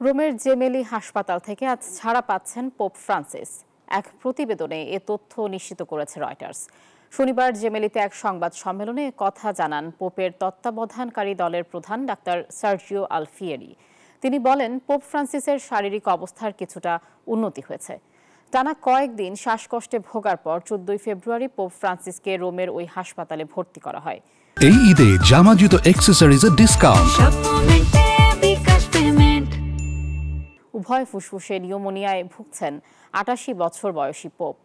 রোমের জেমেলি হাসপাতাল থেকে আজ ছাড়া পাচ্ছেন পোপ ফ্রান্সিস। এক প্রতিবেদনে এ তথ্য নিশ্চিত করেছে রয়টার্স। শনিবার জেমেলিতে এক সংবাদ সম্মেলনে কথা জানান পোপের তত্ত্বাবধানকারী দলের প্রধান ডাক্তার সার্জিও আলফিয়েরি। তিনি বলেন, পোপ ফ্রান্সিসের শারীরিক অবস্থার কিছুটা উন্নতি হয়েছে। টানা কয়েকদিন শ্বাসকষ্টে ভোগার পর 14 ফেব্রুয়ারি পোপ ফ্রান্সিসকে রোমের ওই হাসপাতালে ভর্তি করা হয়। এই ঈদে জামা জুতো অ্যাক্সেসরিজের ডিসকাউন্ট। উভয় ফুসফুসে নিউমোনিয়ায় ভুগছেন 88 বছর বয়সী পোপ।